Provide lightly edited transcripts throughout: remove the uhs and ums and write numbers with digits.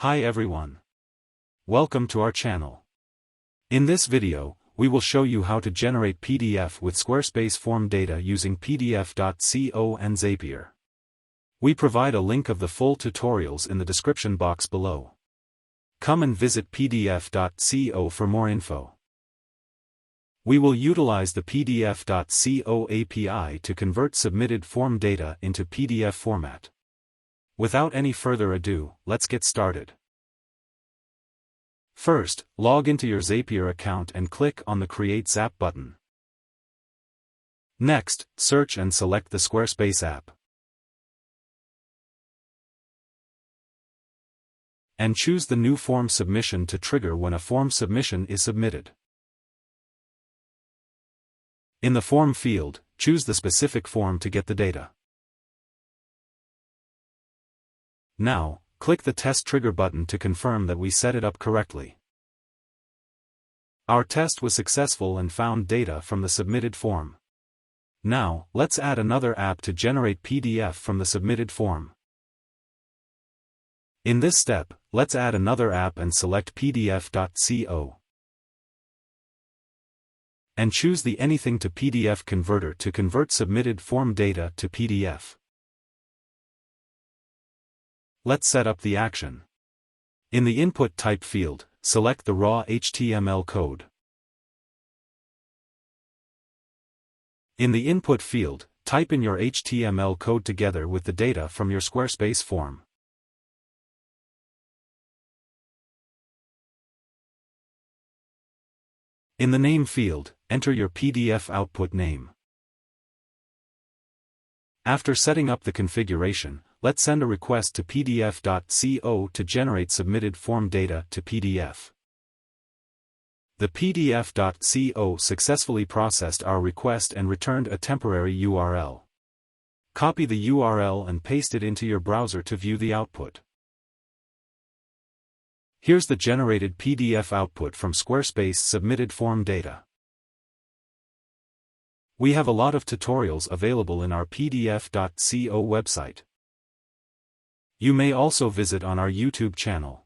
Hi everyone. Welcome to our channel. In this video, we will show you how to generate PDF with Squarespace Form Data using PDF.co and Zapier. We provide a link of the full tutorials in the description box below. Come and visit PDF.co for more info. We will utilize the PDF.co API to convert submitted form data into PDF format. Without any further ado, let's get started. First, log into your Zapier account and click on the Create Zap button. Next, search and select the Squarespace app. And choose the new form submission to trigger when a form submission is submitted. In the Form field, choose the specific form to get the data. Now, click the Test Trigger button to confirm that we set it up correctly. Our test was successful and found data from the submitted form. Now, let's add another app to generate PDF from the submitted form. In this step, let's add another app and select PDF.co. And choose the Anything to PDF converter to convert submitted form data to PDF. Let's set up the action. In the Input Type field, select the raw HTML code. In the Input field, type in your HTML code together with the data from your Squarespace form. In the Name field, enter your PDF output name. After setting up the configuration, let's send a request to PDF.co to generate submitted form data to PDF. The PDF.co successfully processed our request and returned a temporary URL. Copy the URL and paste it into your browser to view the output. Here's the generated PDF output from Squarespace submitted form data. We have a lot of tutorials available in our PDF.co website. You may also visit on our YouTube channel.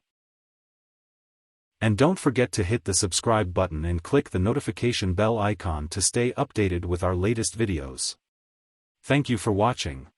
And don't forget to hit the subscribe button and click the notification bell icon to stay updated with our latest videos. Thank you for watching.